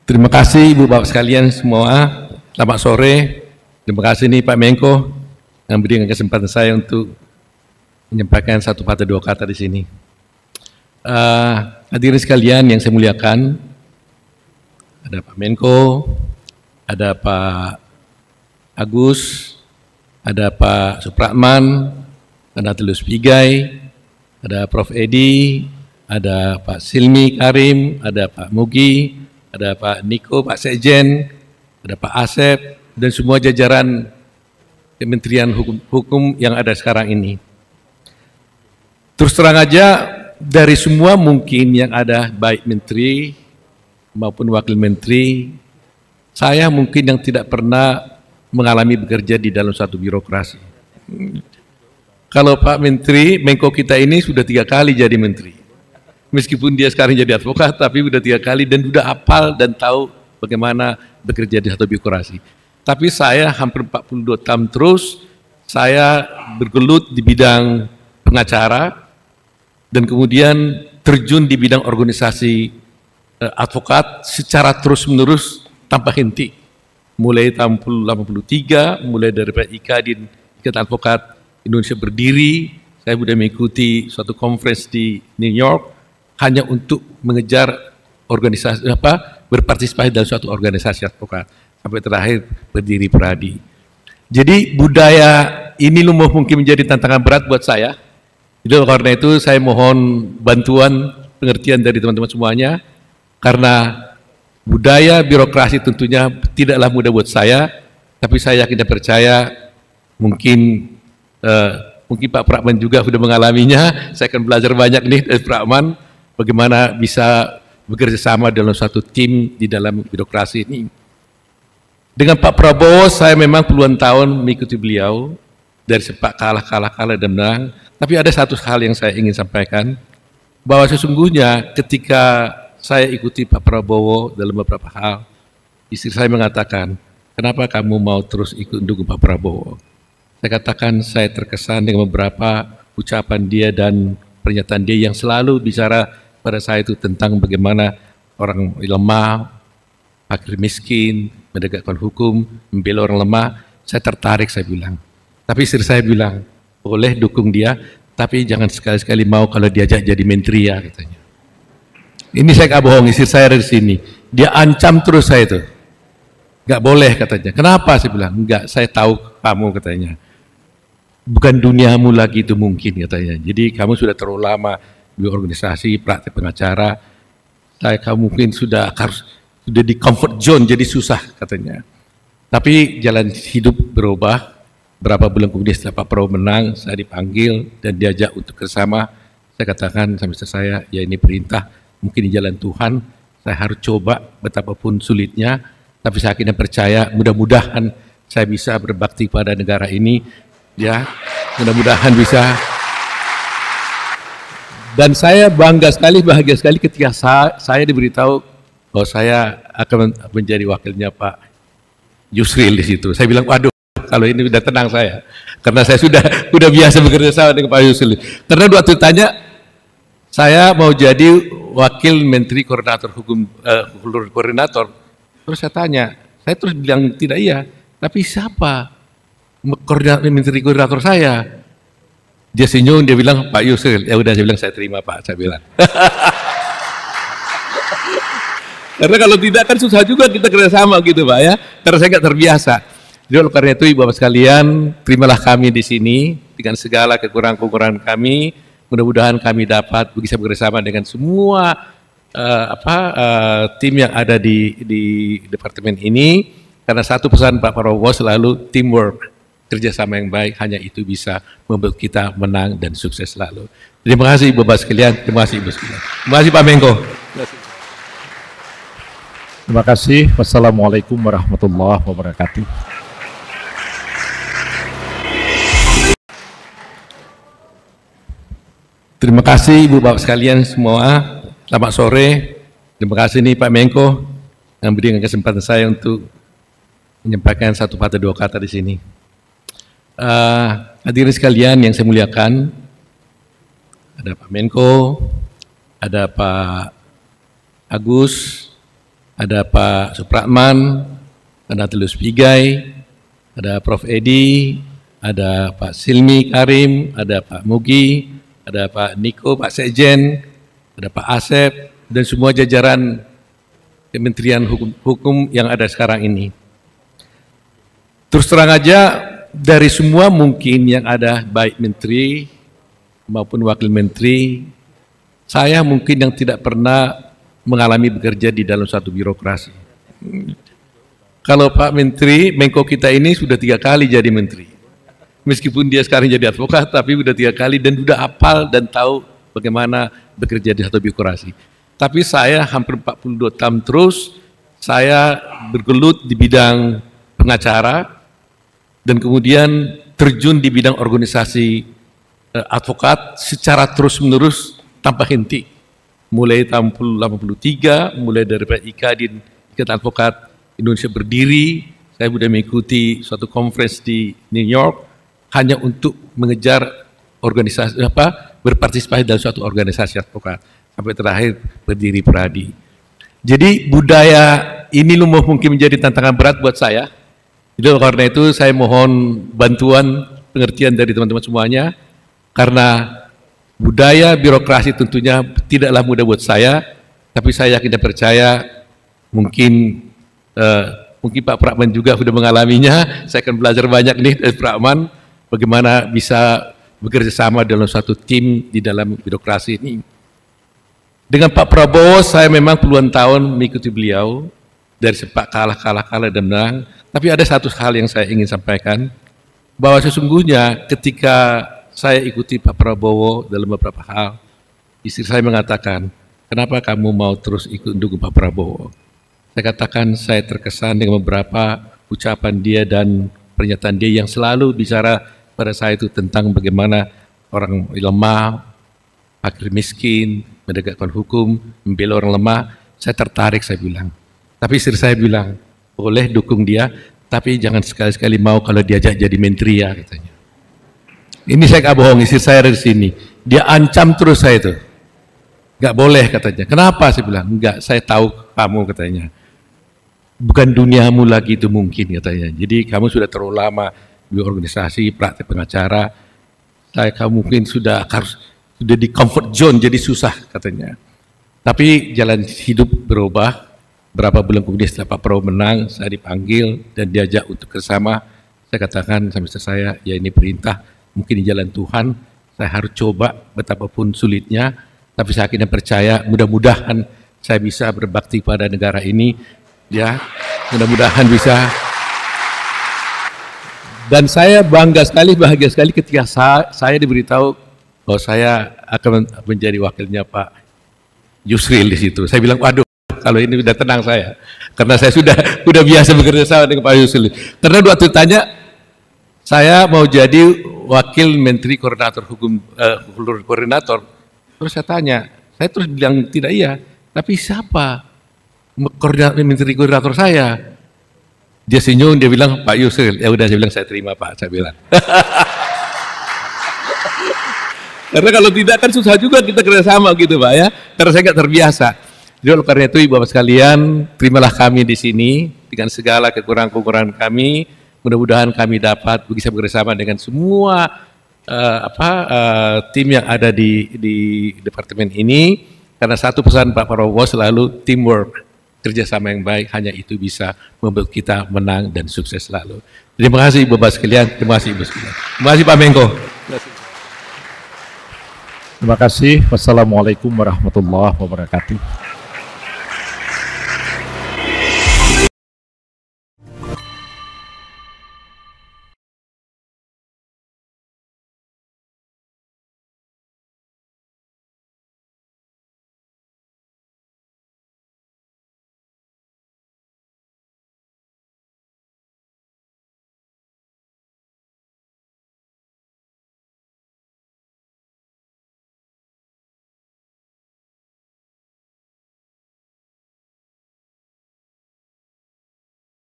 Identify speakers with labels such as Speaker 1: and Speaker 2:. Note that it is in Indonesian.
Speaker 1: Terima kasih Ibu Bapak sekalian semua. Selamat sore. Terima kasih nih Pak Menko yang berikan kesempatan saya untuk menyampaikan satu kata dua kata di sini. Hadirin sekalian yang saya muliakan, ada Pak Menko, ada Pak Agus, ada Pak Supratman, ada Tulus Pigai, ada Prof. Edi, ada Pak Silmi Karim, ada Pak Mugi, ada Pak Niko, Pak Sekjen, ada Pak Asep, dan semua jajaran Kementerian Hukum yang ada sekarang ini. Terus terang aja, dari semua mungkin yang ada, baik menteri maupun wakil menteri, saya mungkin yang tidak pernah mengalami bekerja di dalam satu birokrasi. Kalau Pak Menteri, Menko kita ini sudah 3 kali jadi menteri. Meskipun dia sekarang jadi advokat, tapi sudah 3 kali dan sudah hafal dan tahu bagaimana bekerja di satu birokrasi. Tapi saya hampir 42 tahun terus, saya bergelut di bidang pengacara, dan kemudian terjun di bidang organisasi advokat secara terus-menerus tanpa henti. Mulai tahun 1983, mulai dari IKADIN, Ikatan Advokat Indonesia berdiri, saya sudah mengikuti suatu conference di New York hanya untuk mengejar organisasi berpartisipasi dalam suatu organisasi advokat sampai terakhir berdiri Peradi. Jadi budaya ini mungkin menjadi tantangan berat buat saya. Jadi karena itu saya mohon bantuan pengertian dari teman-teman semuanya, karena budaya birokrasi tentunya tidaklah mudah buat saya, tapi saya yakin dan percaya mungkin Pak Pratman juga sudah mengalaminya. Saya akan belajar banyak nih dari Pratman bagaimana bisa bekerja sama dalam satu tim di dalam birokrasi ini. Dengan Pak Prabowo saya memang puluhan tahun mengikuti beliau dari sempat kalah dan menang. Tapi ada satu hal yang saya ingin sampaikan, bahwa sesungguhnya ketika saya ikuti Pak Prabowo dalam beberapa hal, istri saya mengatakan, kenapa kamu mau terus ikut dukung Pak Prabowo? Saya katakan saya terkesan dengan beberapa ucapan dia dan pernyataan dia yang selalu bicara pada saya itu tentang bagaimana orang lemah, fakir miskin, menegakkan hukum, membela orang lemah. Saya tertarik, saya bilang. Tapi istri saya bilang, boleh dukung dia, tapi jangan sekali-sekali mau kalau diajak jadi menteri ya, katanya. Ini saya gak bohong, istri saya dari sini. Dia ancam terus saya itu. Gak boleh katanya. Kenapa? Saya bilang, enggak, saya tahu kamu katanya. Bukan duniamu lagi itu mungkin katanya. Jadi kamu sudah terlalu lama di organisasi, praktek pengacara. Kamu mungkin sudah di comfort zone, jadi susah katanya. Tapi jalan hidup berubah. Berapa bulan kemudian setelah Pak Prabowo menang, saya dipanggil dan diajak untuk bersama. Saya katakan sama istri saya, ya ini perintah, mungkin di jalan Tuhan, saya harus coba betapapun sulitnya, tapi saya akhirnya percaya mudah-mudahan saya bisa berbakti pada negara ini, ya mudah-mudahan bisa. Dan saya bangga sekali, bahagia sekali ketika saya diberitahu bahwa saya akan menjadi wakilnya Pak Yusril di situ. Saya bilang, waduh, kalau ini udah tenang saya, karena saya sudah biasa bekerja sama dengan Pak Yusril. Karena waktu tanya, saya mau jadi wakil menteri koordinator hukum, koordinator. Terus saya tanya, saya terus bilang tidak iya, tapi siapa menteri koordinator saya? Dia senyum, dia bilang Pak Yusril. Ya udah, saya bilang saya terima Pak, saya bilang. Karena kalau tidak kan susah juga kita kerjasama gitu Pak ya, karena saya nggak terbiasa. Jadi oleh karena itu Ibu Bapak sekalian, terimalah kami di sini dengan segala kekurangan-kekurangan kami. Mudah-mudahan kami dapat bisa bekerjasama dengan semua tim yang ada di departemen ini. Karena satu pesan Pak Prabowo selalu teamwork, kerjasama yang baik, hanya itu bisa membuat kita menang dan sukses selalu. Terima kasih Ibu Bapak sekalian, terima kasih Ibu sekalian. Terima kasih Pak Menko.
Speaker 2: Terima kasih. Wassalamualaikum warahmatullahi wabarakatuh.
Speaker 1: Terima kasih Ibu Bapak sekalian semua. Selamat sore. Terima kasih nih Pak Menko yang berikan kesempatan saya untuk menyampaikan satu kata dua kata di sini. Hadirin sekalian yang saya muliakan, ada Pak Menko, ada Pak Agus, ada Pak Supratman, ada Tulus Pigai, ada Prof. Edi, ada Pak Silmi Karim, ada Pak Mugi, ada Pak Niko, Pak Sekjen, ada Pak Asep, dan semua jajaran Kementerian Hukum yang ada sekarang ini. Terus terang aja, dari semua mungkin yang ada, baik menteri maupun wakil menteri, saya mungkin yang tidak pernah mengalami bekerja di dalam satu birokrasi. Kalau Pak Menteri, Menko kita ini sudah 3 kali jadi menteri. Meskipun dia sekarang jadi advokat, tapi sudah 3 kali dan sudah hafal dan tahu bagaimana bekerja di satu birokrasi. Tapi saya hampir 42 tahun terus, saya bergelut di bidang pengacara, dan kemudian terjun di bidang organisasi advokat secara terus-menerus tanpa henti. Mulai tahun 1983, mulai dari IKADIN, Ikatan Advokat Indonesia berdiri, saya sudah mengikuti suatu conference di New York hanya untuk mengejar organisasi berpartisipasi dalam suatu organisasi advokat sampai terakhir berdiri Pradi. Jadi budaya ini lumpuh mungkin menjadi tantangan berat buat saya. Jadi karena itu saya mohon bantuan pengertian dari teman-teman semuanya, karena budaya birokrasi tentunya tidaklah mudah buat saya, tapi saya yakin dan percaya mungkin Pak Pratman juga sudah mengalaminya. Saya akan belajar banyak nih dari Pratman bagaimana bisa bekerja sama dalam satu tim di dalam birokrasi ini. Dengan Pak Prabowo saya memang puluhan tahun mengikuti beliau dari sepak kalah dan menang. Tapi ada satu hal yang saya ingin sampaikan, bahwa sesungguhnya ketika saya ikuti Pak Prabowo dalam beberapa hal, istri saya mengatakan, kenapa kamu mau terus ikut dukung Pak Prabowo? Saya katakan saya terkesan dengan beberapa ucapan dia dan pernyataan dia yang selalu bicara pada saya itu tentang bagaimana orang lemah, fakir miskin, menegakkan hukum, membela orang lemah. Saya tertarik, saya bilang. Tapi istri saya bilang, boleh dukung dia, tapi jangan sekali-sekali mau kalau diajak jadi menteri ya, katanya. Ini saya gak bohong, istri saya dari sini. Dia ancam terus saya itu. Gak boleh katanya. Kenapa? Saya bilang, enggak, saya tahu kamu katanya. Bukan duniamu lagi itu mungkin katanya. Jadi kamu sudah terlalu lama di organisasi, praktek pengacara. Kamu mungkin sudah di comfort zone, jadi susah katanya. Tapi jalan hidup berubah. Berapa bulan kemudian setelah Pak Prabowo menang, saya dipanggil dan diajak untuk bersama. Saya katakan sama istri saya, ya ini perintah, mungkin di jalan Tuhan, saya harus coba betapapun sulitnya, tapi saya yakin dan percaya mudah-mudahan saya bisa berbakti pada negara ini, ya, mudah-mudahan bisa. Dan saya bangga sekali, bahagia sekali ketika saya diberitahu bahwa saya akan menjadi wakilnya Pak Yusril di situ. Saya bilang, waduh, kalau ini udah tenang saya, karena saya sudah biasa bekerja sama dengan Pak Yusril. Karena waktu tanya, saya mau jadi wakil Menteri Koordinator Hukum, koordinator. Terus saya tanya, saya terus bilang tidak iya, tapi siapa Menteri Koordinator saya? Dia senyum, dia bilang Pak Yusril. Ya udah, saya bilang saya terima Pak, saya bilang. Karena kalau tidak kan susah juga kita kerjasama gitu Pak ya, karena saya nggak terbiasa. Jadi oleh karena itu Ibu Bapak sekalian, terimalah kami di sini dengan segala kekurangan-kekurangan kami. Mudah-mudahan kami dapat bisa bekerjasama dengan semua tim yang ada di departemen ini. Karena satu pesan Pak Prabowo selalu teamwork, kerjasama yang baik, hanya itu bisa membuat kita menang dan sukses selalu. Terima kasih Ibu Bapak sekalian, terima kasih Ibu sekalian. Terima kasih Pak Menko.
Speaker 2: Terima kasih. Wassalamualaikum warahmatullahi wabarakatuh.